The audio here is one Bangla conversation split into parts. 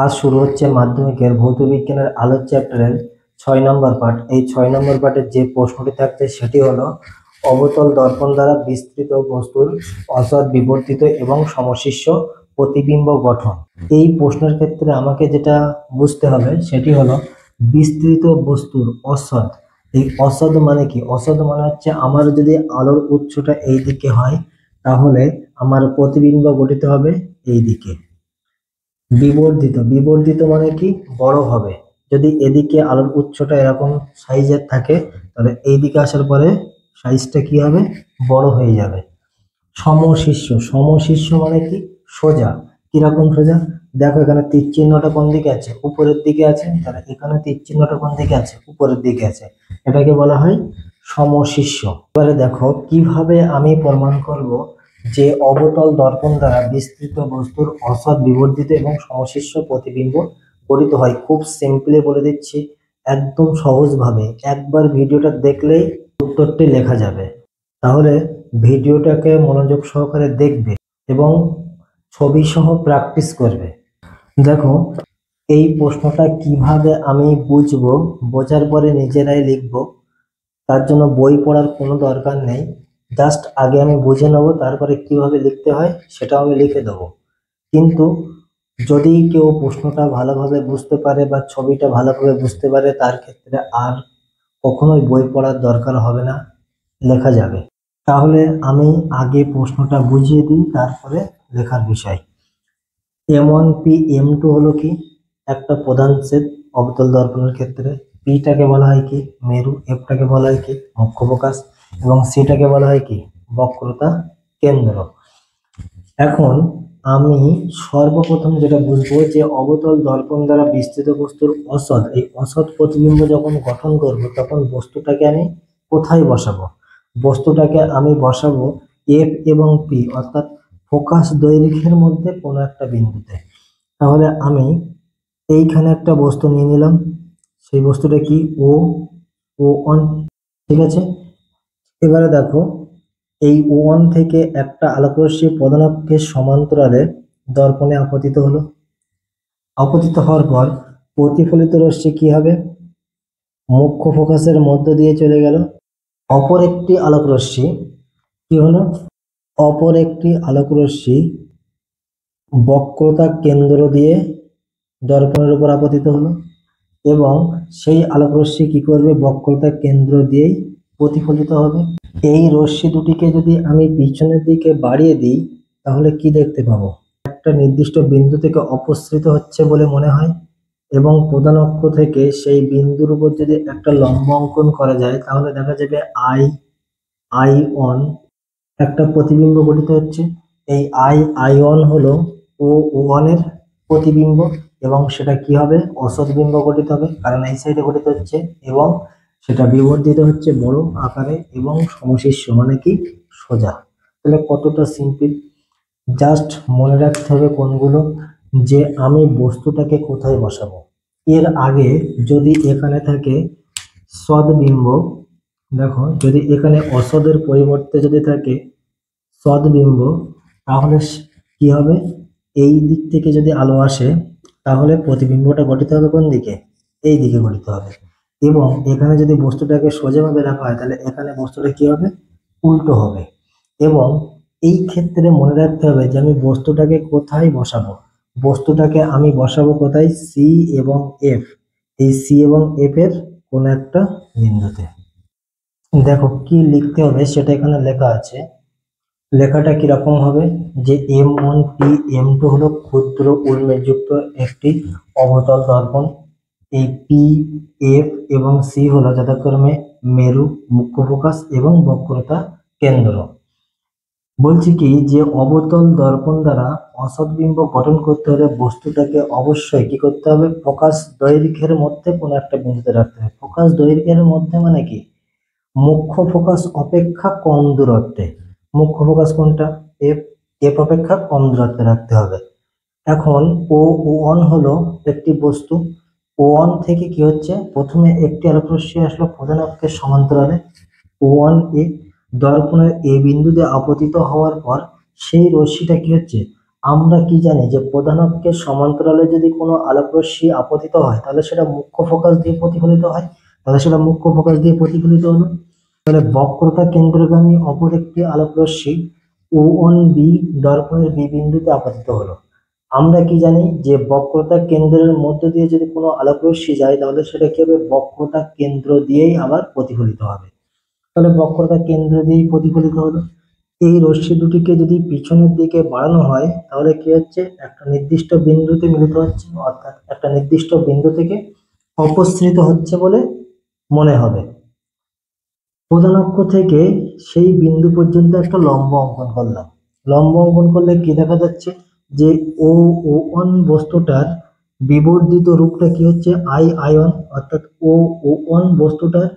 আজ শুরু হচ্ছে মাধ্যমিকের ভৌত বিজ্ঞানের আলোর চ্যাপ্টারের 6 নম্বর পার্ট। এই 6 নম্বর পার্টের যে প্রশ্নটি থাকছে সেটি হলো অবতল দর্পণ দ্বারা বিস্তৃত বস্তুর অসৎ বিবর্তিত এবং সমশিষ্য প্রতিবিম্ব গঠন। এই প্রশ্নের ক্ষেত্রে আমাকে যেটা বুঝতে হবে সেটি হলো বিস্তৃত বস্তুর অসৎ। এই অসৎ মানে কি? অসৎ মানে হচ্ছে আমার যদি আলোর উৎসটা এই দিকে হয় তাহলে আমার প্রতিবিম্ব গঠিত হবে এই দিকে। বিবর্ধিত, বিবর্ধিত মানে কি? বড় হবে। যদি এদিকে আলোর উৎসটা এরকম সাইজের থাকে তাহলে এইদিকে আসার পরে সাইজটা কি হবে? বড় হয়ে যাবে। সমশিষ্য, সমশিষ্য মানে কি? সোজা। কিরকম সোজা? দেখো এখানে তীর চিহ্নটা কোন দিকে আছে? উপরের দিকে আছে। তাহলে এখানে তীর চিহ্নটা কোন দিকে আছে? উপরের দিকে আছে। এটাকে বলা হয় সমশিষ্য। এবারে দেখো কিভাবে আমি প্রমাণ করব যে অবতল দর্পণ দ্বারা বিস্তৃত বস্তুর অসৎ বিবর্ধিত এবং সমশিষ্য প্রতিবিম্ব গঠিত হয়। খুব সিম্পলি বলে দিচ্ছি, একদম সহজভাবে। একবার ভিডিওটা দেখলেই উত্তরটি লেখা যাবে। তাহলে ভিডিওটাকে মনোযোগ সহকারে দেখবে এবং ছবি সহ প্র্যাকটিস করবে। দেখো এই প্রশ্নটা কিভাবে আমি বুঝবো, বোঝার পরে নিজেরাই লিখবো। তার জন্য বই পড়ার কোনো দরকার নেই। জাস্ট আগে আমি বুঝে নেবো, তারপরে কিভাবে লিখতে হয় সেটাও আমি লিখে দেবো। কিন্তু যদি কেউ প্রশ্নটা ভালোভাবে বুঝতে পারে বা ছবিটা ভালোভাবে বুঝতে পারে, তার ক্ষেত্রে আর কখনোই বই পড়ার দরকার হবে না, লেখা যাবে। তাহলে আমি আগে প্রশ্নটা বুঝিয়ে দিই, তারপরে লেখার বিষয়। M1P M2 হলো কি? একটা প্রধান ছেদ অবতল দর্পণের ক্ষেত্রে। পিটাকে বলা হয় কি? মেরু। এফটাকে বলা হয় কি? মুখ্য ফোকাস। এবং সিটাকে বলা হয় কি? বক্রতা কেন্দ্র। এখন আমি সর্বপ্রথম যেটা বুঝবো যে অবতল দর্পণ দ্বারা বিস্তৃত বস্তুর অসৎ, এই অসৎ প্রতিবিম্ব যখন গঠন করব তখন বস্তুটাকে আমি কোথায় বসাবো? বস্তুটাকে আমি বসাবো এফ এবং পি, অর্থাৎ ফোকাস দৈর্ঘ্যের মধ্যে কোনো একটা বিন্দুতে। তাহলে আমি এইখানে একটা বস্তু নিয়ে নিলাম। সেই বস্তুটা কি? O1। ঠিক আছে। এবারে দেখো এই O1 থেকে একটা আলোকরশ্মি প্রধান অক্ষের সমান্তরালে দর্পণে আপতিত হলো। আপতিত হওয়ার পর প্রতিফলিত রশ্মি কি হবে? মুখ্য ফোকাসের মধ্য দিয়ে চলে গেল। অপর একটি আলোকরশ্মি কি হলো? অপর একটি আলোকরশ্মি বক্রতা কেন্দ্র দিয়ে দর্পণের উপর আপতিত হলো এবং সেই আলোকরশ্মি কি করবে? বক্রতা কেন্দ্র দিয়েই প্রতিফলিত হবে। এই রশ্মি দুটিকে যদি আমি পিছনের দিকে বাড়িয়ে দিই তাহলে কি দেখতে পাবো? একটা নির্দিষ্ট বিন্দু থেকে অপসৃত হচ্ছে বলে মনে হয় এবং প্রধান অক্ষ থেকে সেই বিন্দুর উপর যদি একটা লম্ব অঙ্কন করা যায় তাহলে দেখা যাবে I1 একটা প্রতিবিম্ব গঠিত হচ্ছে। এই I1 হলো O1 এর প্রতিবিম্ব এবং সেটা কি হবে? অসৎ বিম্ব গঠিত হবে, কারণ এই সাইডে গঠিত হচ্ছে এবং সেটা বিবর্ধিত হচ্ছে বড় আকারে এবং সমশিষ্য মানে কি? সোজা। তাহলে কতটা সিম্পল! জাস্ট মনে রাখতে হবে কোনগুলো, যে আমি বস্তুটাকে কোথায় বসাবো। এর আগে যদি এখানে থাকে সদ্বিম্ব, দেখো যদি এখানে অসদের পরিবর্তে যদি থাকে সদ্বিম্ব তাহলে কি হবে? এই দিক থেকে যদি আলো আসে তাহলে প্রতিবিম্বটা গঠিত হবে কোন দিকে? এই দিকে গঠিত হবে। এবং এখানে যদি বস্তুটাকে সোজাভাবে রাখা হয় তাহলে এখানে বস্তুটা কি হবে? উল্টো হবে। এবং এই ক্ষেত্রে মনে রাখতে হবে যে আমি বস্তুটাকে কোথায় বসাবো। বস্তুটাকে আমি বসাবো কোথায়? সি এবং এফ। এই সি এবং এফ এর কোন একটা বিন্দুতে। দেখো কি লিখতে হবে সেটা এখানে লেখা আছে। লেখাটা কিরকম হবে? যে M1P M2 হলো ক্ষুদ্র উর্মেযুক্ত একটি অবতল দর্পণ। এই পি, এফ এবং সি হলো যথাক্রমে মেরু, মুখ্য ফোকাস এবং বক্রতা কেন্দ্র। বলছি কি যে অবতল দর্পণ দ্বারা অসৎ বিম্ব গঠন করতে হলে বস্তুটাকে অবশ্যই কি করতে হবে? ফোকাস দৈর্ঘ্যের মধ্যে কোনো একটা বিন্দুতে রাখতে হবে। ফোকাস দৈর্ঘ্যের মধ্যে মানে কি? মুখ্য ফোকাস অপেক্ষা কম দূরত্বে। মুখ্য ফোকাস কোনটা? এফ। এফ অপেক্ষা কম দূরত্বে রাখতে হবে। এখন O1 হলো একটি বস্তু। O1 থেকে কি হচ্ছে? প্রথমে একটি আলোকরশ্মি আসলো প্রধান অক্ষের সমান্তরালে O1 এ, দর্পণের এ বিন্দুতে আপতিত হওয়ার পর সেই রশ্মিটা কি হচ্ছে? আমরা কি জানি যে প্রধান অক্ষের সমান্তরালে যদি কোনো আলোকরশ্মি আপতিত হয় তাহলে সেটা মুখ্য ফোকাস দিয়ে প্রতিফলিত হয়, তাহলে সেটা মুখ্য ফোকাস দিয়ে প্রতিফলিত হলো। তাহলে বক্রতা কেন্দ্রগামী অপর একটি আলোকরশ্মি O1b দর্পণের বি বিন্দুতে আপতিত হলো। আমরা কি জানি যে বক্রতা কেন্দ্রের মধ্য দিয়ে যদি কোনো আলোকরশ্মি যায় তাহলে সেটা কি হবে, বক্রতা কেন্দ্র দিয়েই আবার প্রতিফলিত হবে। তাহলে বক্রতা কেন্দ্র দিয়েই প্রতিফলিত হলো। এই রশ্মি দুটিকে যদি পিছনের দিকে বাড়ানো হয় তাহলে কি হচ্ছে, একটা নির্দিষ্ট বিন্দুতে মিলিত হচ্ছে, অর্থাৎ একটা নির্দিষ্ট বিন্দু থেকে অপসৃত হচ্ছে বলে মনে হবে। প্রধান অক্ষ থেকে সেই বিন্দু পর্যন্ত একটা লম্ব অঙ্কন করলাম। লম্ব অঙ্কন করলে কি দেখা যাচ্ছে, যে ও ওয়ান বস্তুটার বিবর্ধিত রূপটা কি হচ্ছে, আই আয়ন, অর্থাৎ ও ওয়ান বস্তুটার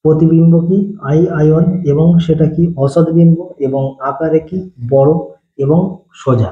প্রতিবিম্ব কি, আই আয়ন, এবং সেটা কি অসৎ বিম্ব এবং আকারে কি বড় এবং সোজা।